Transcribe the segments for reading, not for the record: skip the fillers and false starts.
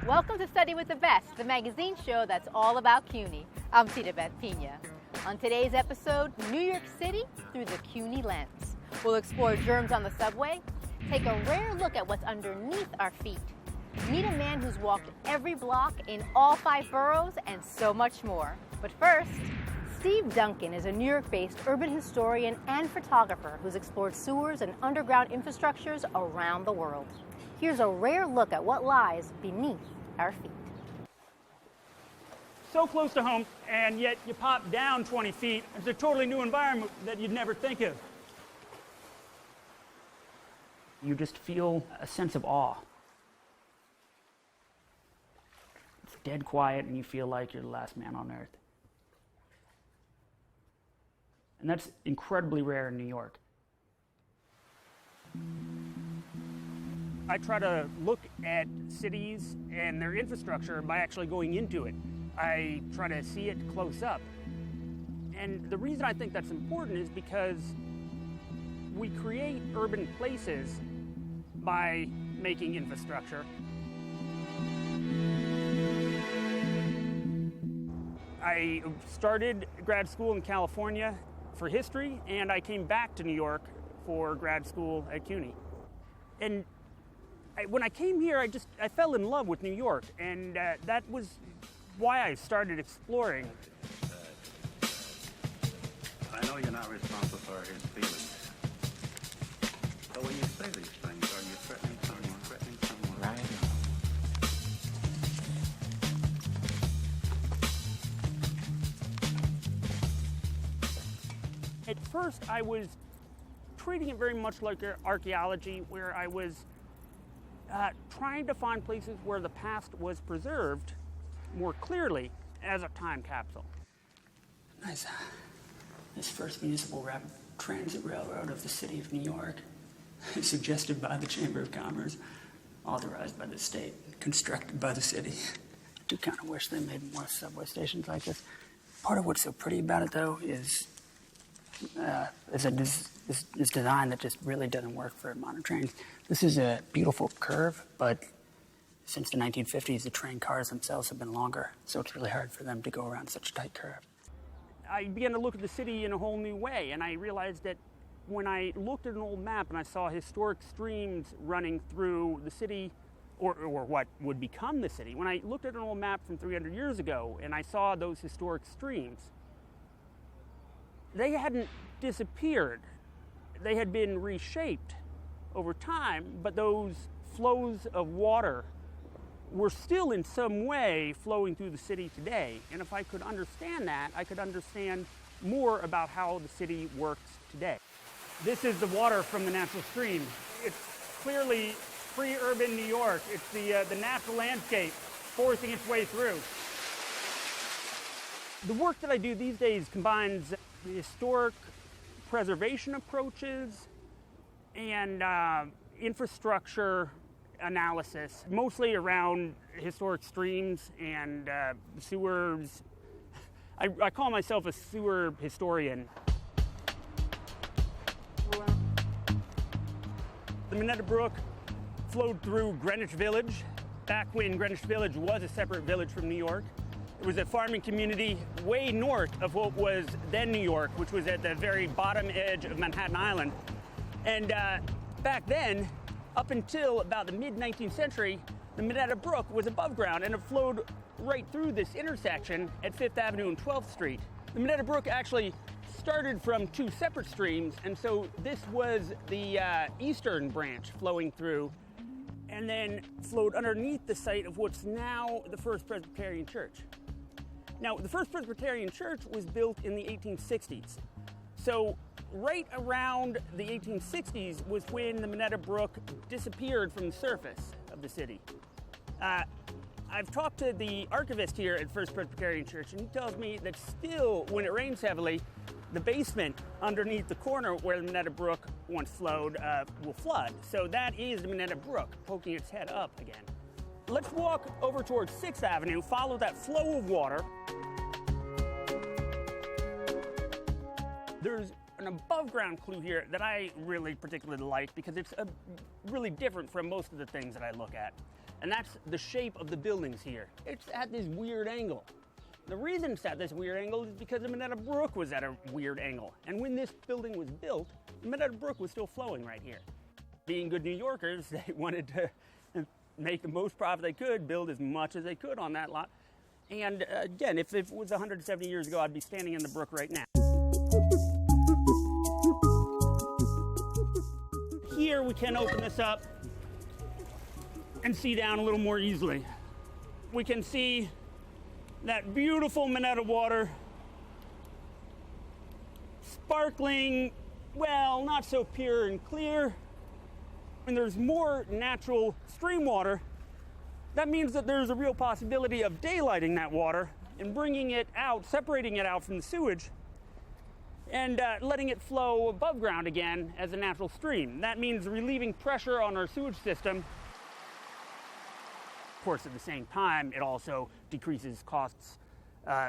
Welcome to Study with the Best, the magazine show that's all about CUNY. I'm Cita Beth Pina. On today's episode, New York City through the CUNY lens. We'll explore germs on the subway, take a rare look at what's underneath our feet, meet a man who's walked every block in all 5 boroughs, and so much more. But first, Steve Duncan is a New York-based urban historian and photographer who's explored sewers and underground infrastructures around the world. Here's a rare look at what lies beneath our feet. So close to home, and yet you pop down 20 feet. It's a totally new environment that you'd never think of. You just feel a sense of awe. It's dead quiet, and you feel like you're the last man on earth. And that's incredibly rare in New York. I try to look at cities and their infrastructure by actually going into it. I try to see it close up. And the reason I think that's important is because we create urban places by making infrastructure. I started grad school in California for history, and I came back to New York for grad school at CUNY. And when I came here, I fell in love with New York, and that was why I started exploring. I know you're not responsible for his feelings. But when you say these things, are you threatening someone? Right. At first, I was treating it very much like archaeology, where I was trying to find places where the past was preserved more clearly as a time capsule. Nice. This first municipal rapid transit railroad of the city of New York, suggested by the Chamber of Commerce, authorized by the state, constructed by the city. I do kind of wish they made more subway stations like this. Part of what's so pretty about it, though, is this design that just really doesn't work for modern trains. This is a beautiful curve, but since the 1950s, the train cars themselves have been longer, so it's really hard for them to go around such a tight curve. I began to look at the city in a whole new way, and I realized that when I looked at an old map and I saw historic streams running through the city, or what would become the city, when I looked at an old map from 300 years ago and I saw those historic streams, they hadn't disappeared. They had been reshaped over time, but those flows of water were still in some way flowing through the city today. And if I could understand that, I could understand more about how the city works today. This is the water from the natural stream. It's clearly pre-urban New York. It's the natural landscape forcing its way through. The work that I do these days combines the historic preservation approaches and infrastructure analysis, mostly around historic streams and sewers. I call myself a sewer historian. The Minetta Brook flowed through Greenwich Village back when Greenwich Village was a separate village from New York. It was a farming community way north of what was then New York, which was at the very bottom edge of Manhattan Island. And back then, up until about the mid-19th century, the Minetta Brook was above ground, and it flowed right through this intersection at 5th Avenue and 12th Street. The Minetta Brook actually started from 2 separate streams, and so this was the eastern branch flowing through, and then flowed underneath the site of what's now the First Presbyterian Church. Now, the First Presbyterian Church was built in the 1860s. So right around the 1860s was when the Minetta Brook disappeared from the surface of the city. I've talked to the archivist here at First Presbyterian Church, and he tells me that still, when it rains heavily, the basement underneath the corner where the Minetta Brook once flowed will flood. So that is the Minetta Brook poking its head up again. Let's walk over towards 6th Avenue, follow that flow of water. There's an above ground clue here that I really particularly like because it's really different from most of the things that I look at. And that's the shape of the buildings here. It's at this weird angle. The reason it's at this weird angle is because the Minetta Brook was at a weird angle. And when this building was built, the Minetta Brook was still flowing right here. Being good New Yorkers, they wanted to make the most profit they could, build as much as they could on that lot. And again, if it was 170 years ago, I'd be standing in the brook right now. Here we can open this up and see down a little more easily. We can see that beautiful Minetta water, sparkling, well, not so pure and clear. When there's more natural stream water, that means that there's a real possibility of daylighting that water and bringing it out, separating it out from the sewage, and letting it flow above ground again as a natural stream. That means relieving pressure on our sewage system. Of course, at the same time, it also decreases costs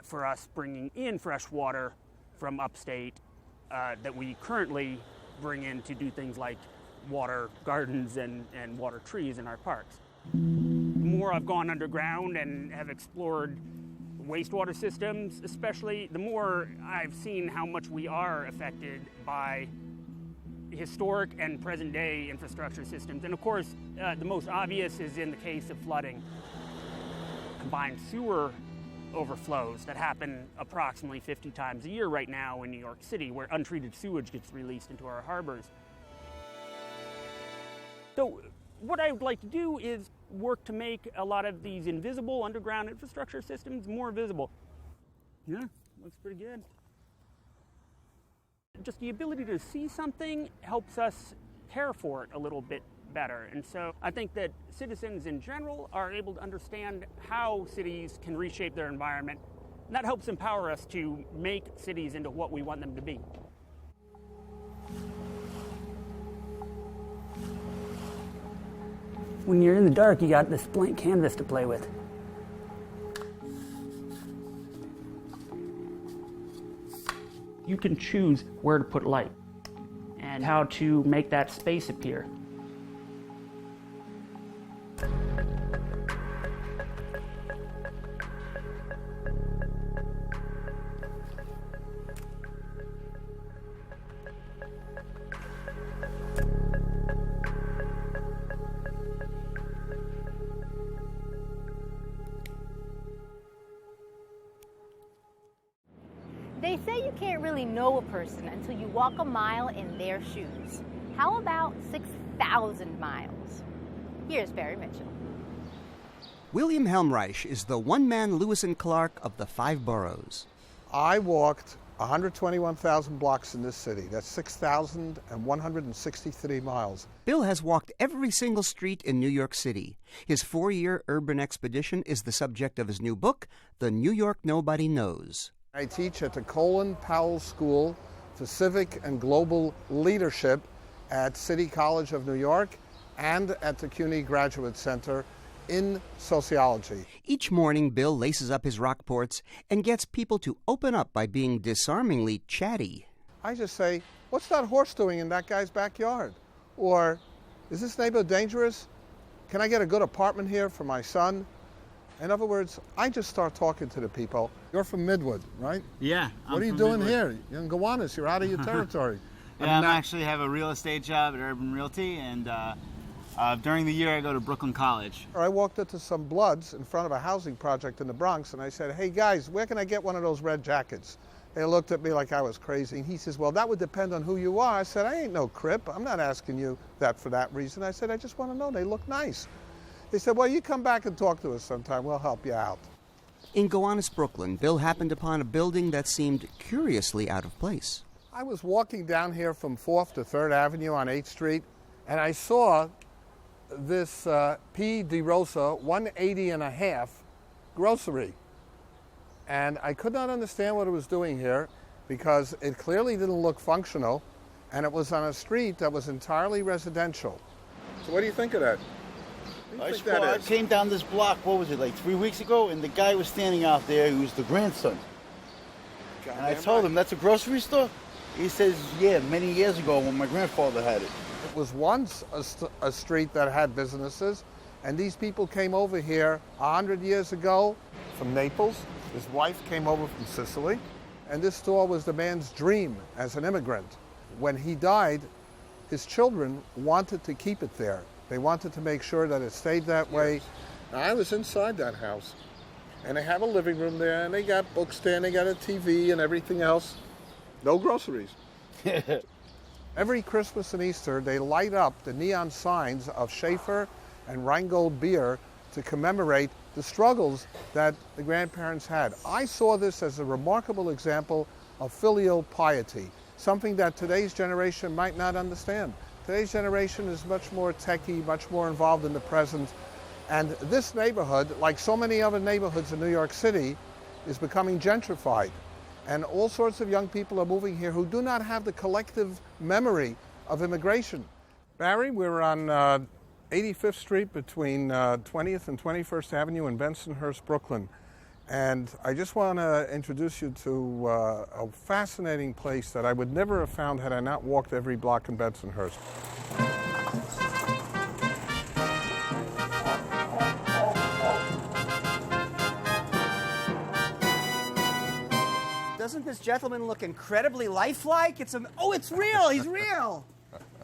for us bringing in fresh water from upstate that we currently bring in to do things like water gardens and water trees in our parks. The more I've gone underground and have explored wastewater systems, especially, the more I've seen how much we are affected by historic and present-day infrastructure systems. And of course, the most obvious is in the case of flooding. Combined sewer overflows that happen approximately 50 times a year right now in New York City, where untreated sewage gets released into our harbors. So what I would like to do is work to make a lot of these invisible underground infrastructure systems more visible. Yeah, looks pretty good. Just the ability to see something helps us care for it a little bit better. And so I think that citizens in general are able to understand how cities can reshape their environment. And that helps empower us to make cities into what we want them to be. When you're in the dark, you got this blank canvas to play with. You can choose where to put light and how to make that space appear. They say you can't really know a person until you walk a mile in their shoes. How about 6,000 miles? Here's Barry Mitchell. William Helmreich is the one-man Lewis and Clark of the 5 boroughs. I walked 121,000 blocks in this city. That's 6,163 miles. Bill has walked every single street in New York City. His 4-year urban expedition is the subject of his new book, The New York Nobody Knows. I teach at the Colin Powell School for Civic and Global Leadership at City College of New York and at the CUNY Graduate Center in Sociology. Each morning, Bill laces up his Rockports and gets people to open up by being disarmingly chatty. I just say, what's that horse doing in that guy's backyard? Or, is this neighborhood dangerous? Can I get a good apartment here for my son? In other words, I just start talking to the people. You're from Midwood, right? Yeah. What are you doing here? You're in Gowanus. You're out of your territory. Yeah, I actually have a real estate job at Urban Realty, and during the year I go to Brooklyn College. I walked into some Bloods in front of a housing project in the Bronx, and I said, hey guys, where can I get one of those red jackets? They looked at me like I was crazy, and he says, well, that would depend on who you are. I said, I ain't no crip. I'm not asking you that for that reason. I said, I just want to know. They look nice. They said, well, you come back and talk to us sometime. We'll help you out. In Gowanus, Brooklyn, Bill happened upon a building that seemed curiously out of place. I was walking down here from 4th to 3rd Avenue on 8th Street, and I saw this P. DeRosa 180.5 grocery. And I could not understand what it was doing here because it clearly didn't look functional, and it was on a street that was entirely residential. So what do you think of that? I came down this block, what was it, like 3 weeks ago, and the guy was standing out there who was the grandson. And I told him, that's a grocery store? He says, yeah, many years ago when my grandfather had it. It was once a street that had businesses, and these people came over here 100 years ago from Naples. His wife came over from Sicily, and this store was the man's dream as an immigrant. When he died, his children wanted to keep it there. They wanted to make sure that it stayed that way. Now, I was inside that house, and they have a living room there, and they got books there, and they got a TV and everything else. No groceries. Every Christmas and Easter, they light up the neon signs of Schaefer and Rheingold beer to commemorate the struggles that the grandparents had. I saw this as a remarkable example of filial piety, something that today's generation might not understand. Today's generation is much more techie, much more involved in the present. And this neighborhood, like so many other neighborhoods in New York City, is becoming gentrified. And all sorts of young people are moving here who do not have the collective memory of immigration. Barry, we're on 85th Street between 20th and 21st Avenue in Bensonhurst, Brooklyn. And I just want to introduce you to a fascinating place that I would never have found had I not walked every block in Bensonhurst. Doesn't this gentleman look incredibly lifelike? It's real. He's real.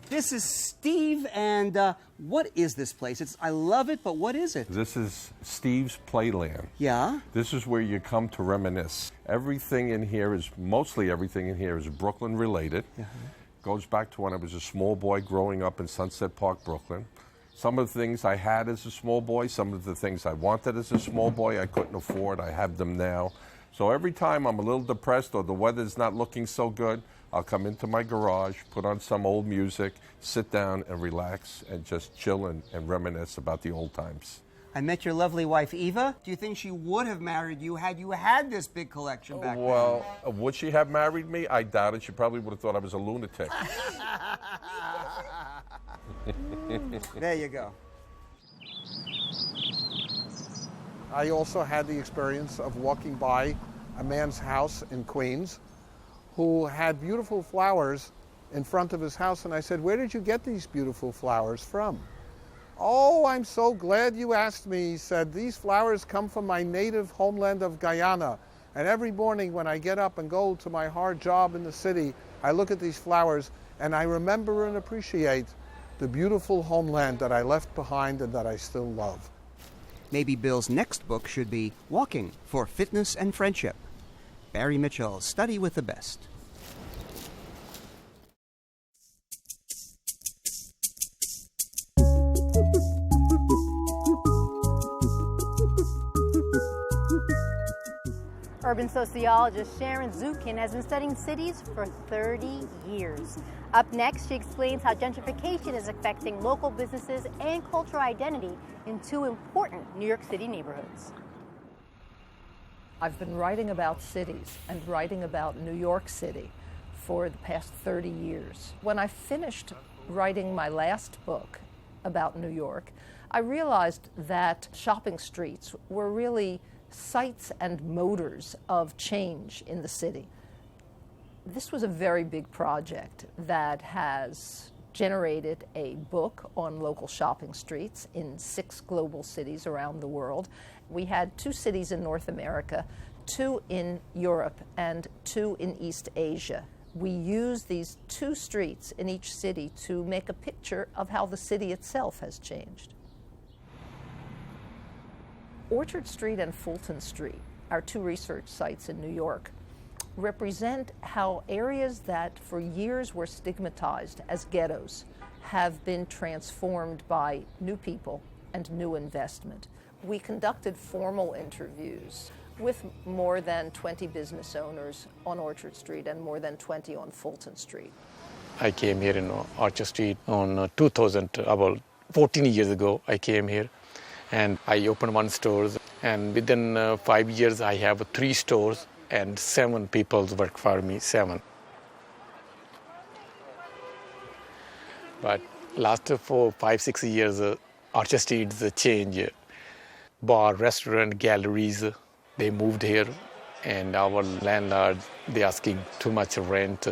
This is Steve, and what is this place? I love it, but what is it? This is Steve's Playland. Yeah? This is where you come to reminisce. Mostly everything in here is Brooklyn related. Goes back to when I was a small boy growing up in Sunset Park, Brooklyn. Some of the things I had as a small boy, some of the things I wanted as a small boy, I couldn't afford. I have them now. So every time I'm a little depressed or the weather's not looking so good, I'll come into my garage, put on some old music, sit down and relax and just chill and reminisce about the old times. I met your lovely wife, Eva. Do you think she would have married you had you had this big collection back then? Well, would she have married me? I doubt it. She probably would have thought I was a lunatic. There you go. I also had the experience of walking by a man's house in Queens who had beautiful flowers in front of his house, and I said, "Where did you get these beautiful flowers from?" "Oh, I'm so glad you asked me," he said. "These flowers come from my native homeland of Guyana, and every morning when I get up and go to my hard job in the city, I look at these flowers and I remember and appreciate the beautiful homeland that I left behind and that I still love." Maybe Bill's next book should be Walking for Fitness and Friendship. Barry Mitchell, Study with the Best. Urban sociologist Sharon Zukin has been studying cities for 30 years. Up next, she explains how gentrification is affecting local businesses and cultural identity in two important New York City neighborhoods. I've been writing about cities and writing about New York City for the past 30 years. When I finished writing my last book about New York, I realized that shopping streets were really sites and motors of change in the city. This was a very big project that has generated a book on local shopping streets in 6 global cities around the world. We had 2 cities in North America, 2 in Europe, and 2 in East Asia. We used these 2 streets in each city to make a picture of how the city itself has changed. Orchard Street and Fulton Street, our 2 research sites in New York, represent how areas that for years were stigmatized as ghettos have been transformed by new people and new investment. We conducted formal interviews with more than 20 business owners on Orchard Street and more than 20 on Fulton Street. I came here in Orchard Street on 2000, about 14 years ago I came here. And I opened 1 store, and within 5 years I have 3 stores and 7 people work for me, 7. But last 4, 5, 6 years, Orchard Street's change. Bar, restaurant, galleries, they moved here, and our landlord, they asking too much rent.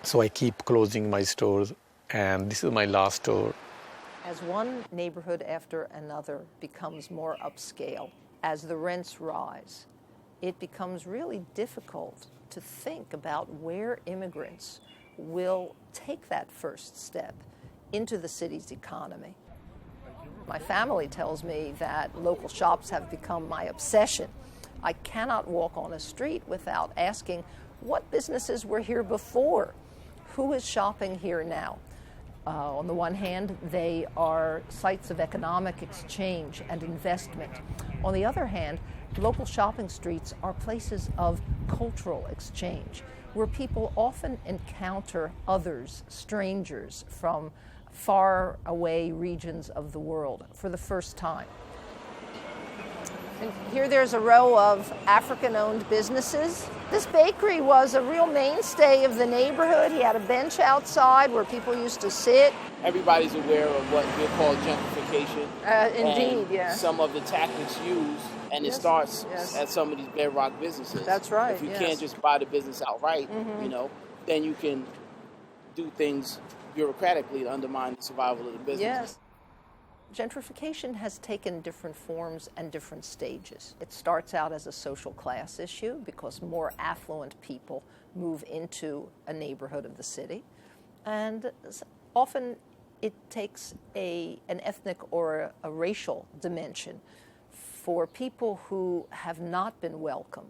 So I keep closing my stores, and this is my last store. As one neighborhood after another becomes more upscale, as the rents rise, it becomes really difficult to think about where immigrants will take that first step into the city's economy. My family tells me that local shops have become my obsession. I cannot walk on a street without asking what businesses were here before, who is shopping here now. On the one hand, they are sites of economic exchange and investment. On the other hand, local shopping streets are places of cultural exchange, where people often encounter others, strangers from far away regions of the world for the first time. And here there's a row of African-owned businesses. This bakery was a real mainstay of the neighborhood. He had a bench outside where people used to sit. Everybody's aware of what we call gentrification. Indeed, yeah. Some of the tactics used, and it starts at some of these bedrock businesses. That's right. If you can't just buy the business outright, then you can do things bureaucratically to undermine the survival of the business. Yes. Gentrification has taken different forms and different stages. It starts out as a social class issue because more affluent people move into a neighborhood of the city. And often it takes an ethnic or a racial dimension for people who have not been welcome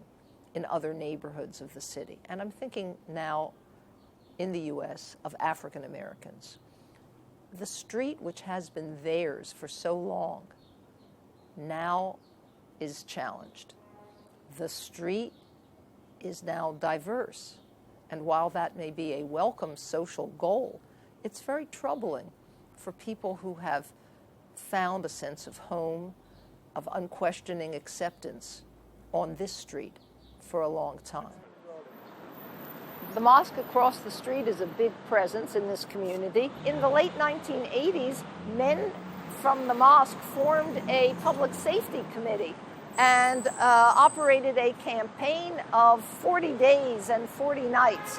in other neighborhoods of the city. And I'm thinking now in the U.S. of African Americans. The street, which has been theirs for so long, now is challenged. The street is now diverse. And while that may be a welcome social goal, it's very troubling for people who have found a sense of home, of unquestioning acceptance on this street for a long time. The mosque across the street is a big presence in this community. In the late 1980s, men from the mosque formed a public safety committee and operated a campaign of 40 days and 40 nights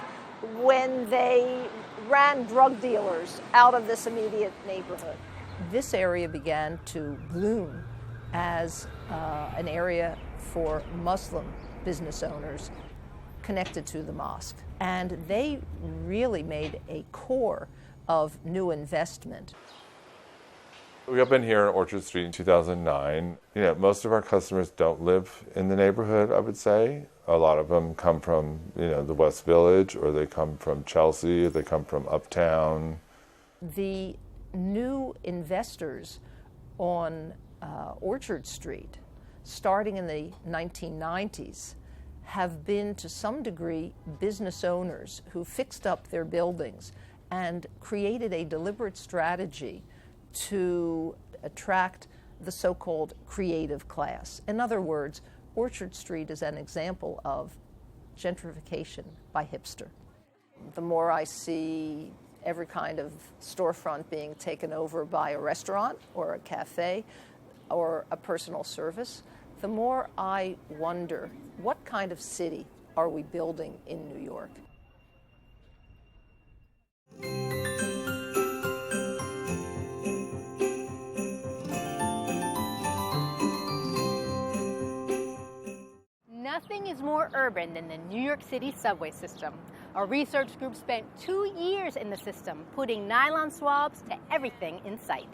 when they ran drug dealers out of this immediate neighborhood. This area began to bloom as an area for Muslim business owners connected to the mosque. And they really made a core of new investment. We opened here on Orchard Street in 2009. Most of our customers don't live in the neighborhood, I would say. A lot of them come from, the West Village, or they come from Chelsea, or they come from Uptown. The new investors on Orchard Street, starting in the 1990s, have been to some degree business owners who fixed up their buildings and created a deliberate strategy to attract the so-called creative class. In other words, Orchard Street is an example of gentrification by hipster. The more I see every kind of storefront being taken over by a restaurant or a cafe or a personal service, the more I wonder, what kind of city are we building in New York? Nothing is more urban than the New York City subway system. A research group spent 2 years in the system, putting nylon swabs to everything in sight.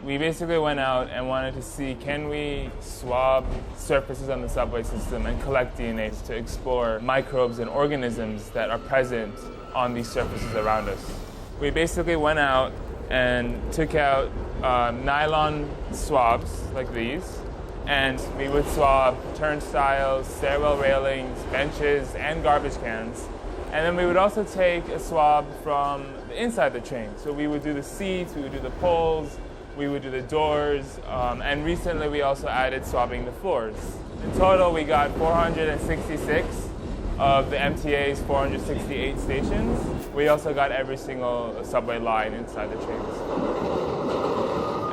We basically went out and wanted to see, can we swab surfaces on the subway system and collect DNA to explore microbes and organisms that are present on these surfaces around us. We basically went out and took out nylon swabs like these, and we would swab turnstiles, stairwell railings, benches, and garbage cans. And then we would also take a swab from inside the train. So we would do the seats, we would do the poles, we would do the doors, and recently we also added swabbing the floors. In total, we got 466 of the MTA's 468 stations. We also got every single subway line inside the trains.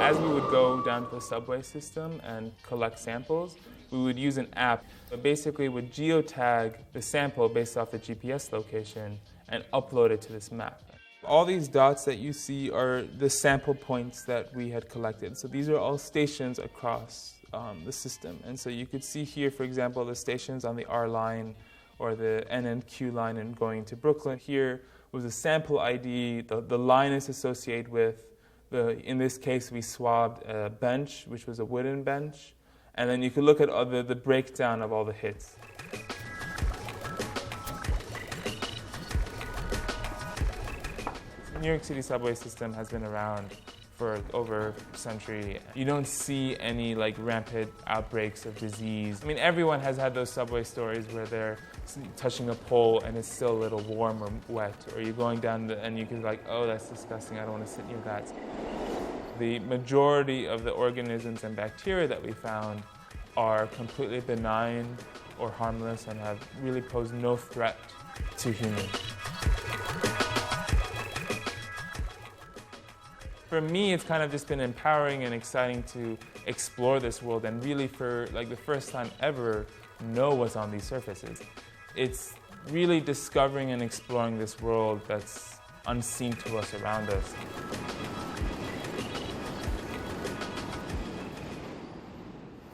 As we would go down to the subway system and collect samples, we would use an app that basically would geotag the sample based off the GPS location and upload it to this map. All these dots that you see are the sample points that we had collected. So these are all stations across the system. And so you could see here, for example, the stations on the R line or the N and Q line and going to Brooklyn. Here was a sample ID. The line is associated with, in this case, we swabbed a bench, which was a wooden bench. And then you could look at the breakdown of all the hits. The New York City subway system has been around for over a century. You don't see any rampant outbreaks of disease. I mean, everyone has had those subway stories where they're touching a pole and it's still a little warm or wet, or you're going down and you can be like, oh, that's disgusting, I don't want to sit near that. The majority of the organisms and bacteria that we found are completely benign or harmless and have really posed no threat to humans. For me, it's kind of just been empowering and exciting to explore this world and really for the first time ever know what's on these surfaces. It's really discovering and exploring this world that's unseen to us around us.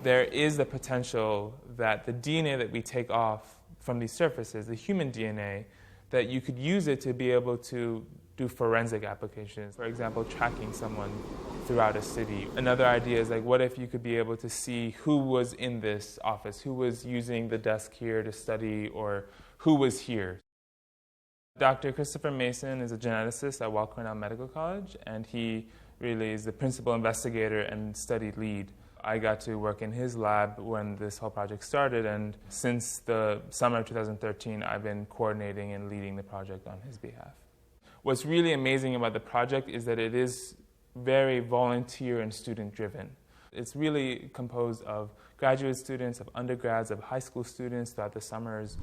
There is the potential that the DNA that we take off from these surfaces, the human DNA, that you could use it to be able to do forensic applications. For example, tracking someone throughout a city. Another idea is what if you could be able to see who was in this office, who was using the desk here to study, or who was here. Dr. Christopher Mason is a geneticist at Weill Cornell Medical College, and he really is the principal investigator and study lead. I got to work in his lab when this whole project started, and since the summer of 2013, I've been coordinating and leading the project on his behalf. What's really amazing about the project is that it is very volunteer and student-driven. It's really composed of graduate students, of undergrads, of high school students throughout the summers.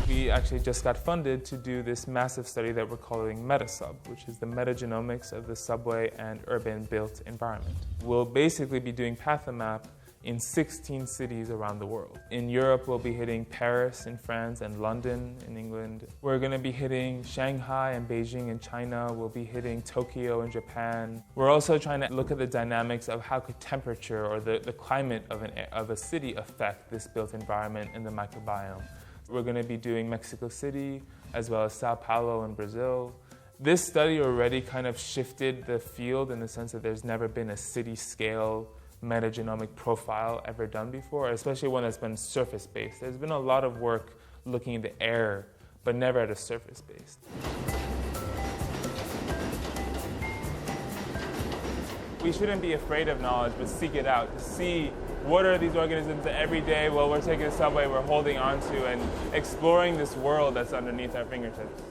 We actually just got funded to do this massive study that we're calling MetaSub, which is the metagenomics of the subway and urban built environment. We'll basically be doing Pathomap in 16 cities around the world. In Europe, we'll be hitting Paris in France and London in England. We're going to be hitting Shanghai and Beijing in China. We'll be hitting Tokyo in Japan. We're also trying to look at the dynamics of how could temperature or the climate of a city affect this built environment and the microbiome. We're going to be doing Mexico City, as well as Sao Paulo in Brazil. This study already kind of shifted the field in the sense that there's never been a city-scale metagenomic profile ever done before, especially one that's been surface-based. There's been a lot of work looking into air, but never at a surface-based. We shouldn't be afraid of knowledge, but seek it out to see what are these organisms that every day while we're taking the subway we're holding on to and exploring this world that's underneath our fingertips.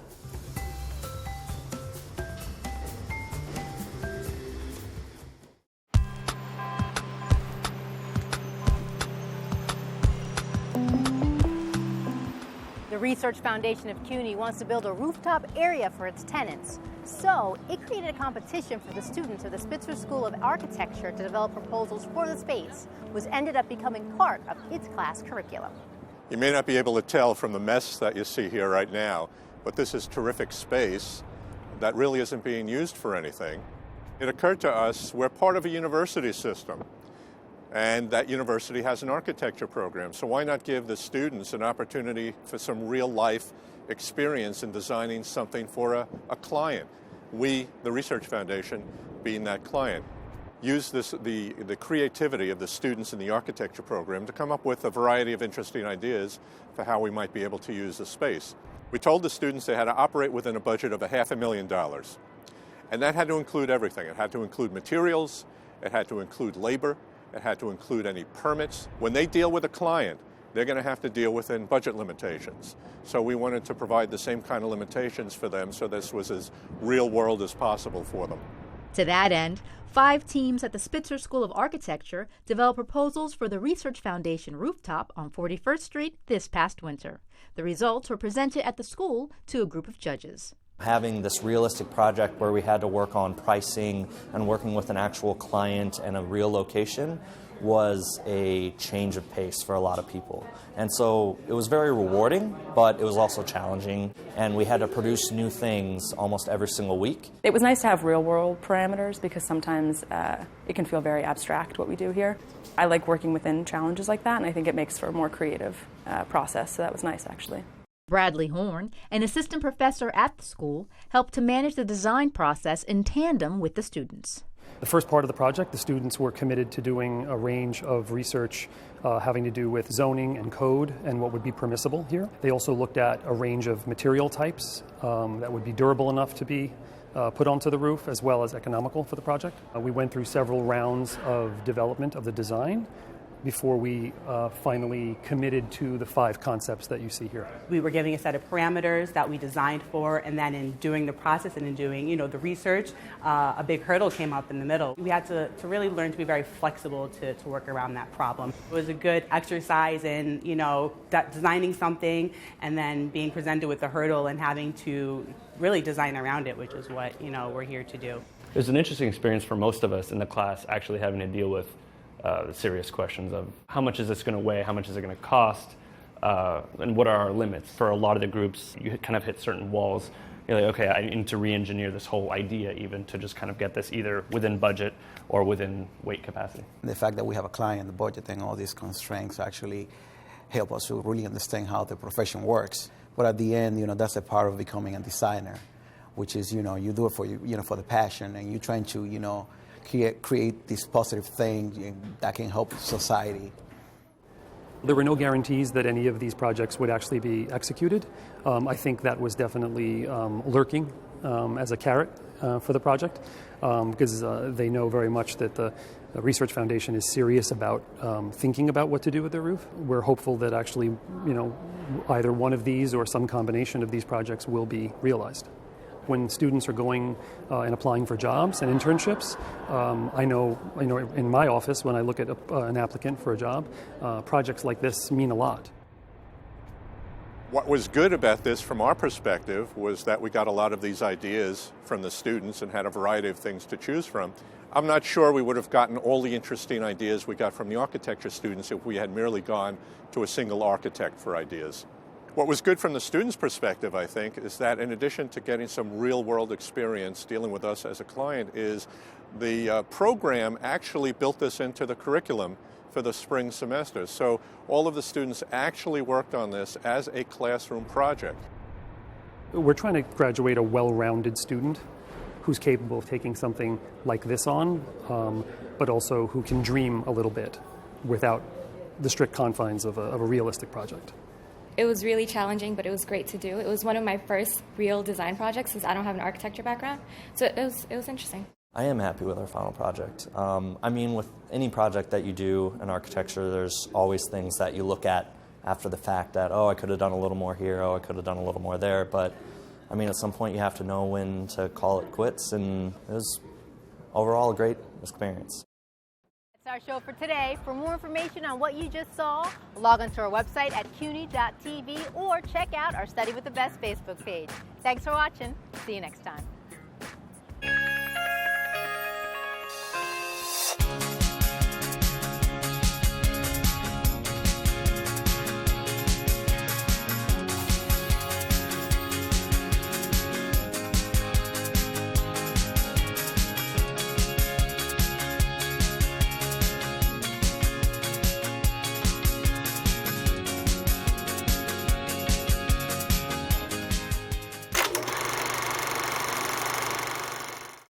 The Research Foundation of CUNY wants to build a rooftop area for its tenants. So it created a competition for the students of the Spitzer School of Architecture to develop proposals for the space, which ended up becoming part of its class curriculum. You may not be able to tell from the mess that you see here right now, but this is terrific space that really isn't being used for anything. It occurred to us we're part of a university system, and that university has an architecture program, so why not give the students an opportunity for some real-life experience in designing something for a client. We, the Research Foundation, being that client, use the creativity of the students in the architecture program to come up with a variety of interesting ideas for how we might be able to use the space. We told the students they had to operate within a budget of $500,000. And that had to include everything. It had to include materials, it had to include labor, it had to include any permits. When they deal with a client, they're going to have to deal within budget limitations. So we wanted to provide the same kind of limitations for them so this was as real world as possible for them. To that end, 5 teams at the Spitzer School of Architecture developed proposals for the Research Foundation rooftop on 41st Street this past winter. The results were presented at the school to a group of judges. Having this realistic project where we had to work on pricing and working with an actual client and a real location was a change of pace for a lot of people. And so it was very rewarding, but it was also challenging, and we had to produce new things almost every single week. It was nice to have real-world parameters because sometimes it can feel very abstract what we do here. I like working within challenges like that, and I think it makes for a more creative process, so that was nice, actually. Bradley Horn, an assistant professor at the school, helped to manage the design process in tandem with the students. The first part of the project, the students were committed to doing a range of research having to do with zoning and code and what would be permissible here. They also looked at a range of material types that would be durable enough to be put onto the roof as well as economical for the project. We went through several rounds of development of the design before we finally committed to the 5 concepts that you see here. We were given a set of parameters that we designed for, and then in doing the process and in doing, the research, a big hurdle came up in the middle. We had to really learn to be very flexible to work around that problem. It was a good exercise in, that designing something and then being presented with the hurdle and having to really design around it, which is what, we're here to do. It was an interesting experience for most of us in the class actually having to deal with serious questions of how much is this going to weigh, how much is it going to cost, and what are our limits. For a lot of the groups, you kind of hit certain walls. You're like, okay, I need to re-engineer this whole idea even to just kind of get this either within budget or within weight capacity. The fact that we have a client, the budget, and all these constraints actually help us to really understand how the profession works. But at the end, that's a part of becoming a designer, which is, you do it for for the passion, and you're trying to, create this positive thing that can help society. There were no guarantees that any of these projects would actually be executed. I think that was definitely lurking as a carrot for the project because they know very much that the Research Foundation is serious about thinking about what to do with their roof. We're hopeful that actually, either one of these or some combination of these projects will be realized. When students are going and applying for jobs and internships, I know in my office when I look at an applicant for a job, projects like this mean a lot. What was good about this from our perspective was that we got a lot of these ideas from the students and had a variety of things to choose from. I'm not sure we would have gotten all the interesting ideas we got from the architecture students if we had merely gone to a single architect for ideas. What was good from the students' perspective, I think, is that in addition to getting some real-world experience dealing with us as a client, is the program actually built this into the curriculum for the spring semester. So all of the students actually worked on this as a classroom project. We're trying to graduate a well-rounded student who's capable of taking something like this on, but also who can dream a little bit without the strict confines of a realistic project. It was really challenging, but it was great to do. It was one of my first real design projects since I don't have an architecture background, so it was interesting. I am happy with our final project. With any project that you do in architecture, there's always things that you look at after the fact that, I could have done a little more here, I could have done a little more there, but at some point you have to know when to call it quits, and it was overall a great experience. That's our show for today. For more information on what you just saw, log on to our website at cuny.tv or check out our Study with the Best Facebook page. Thanks for watching. See you next time.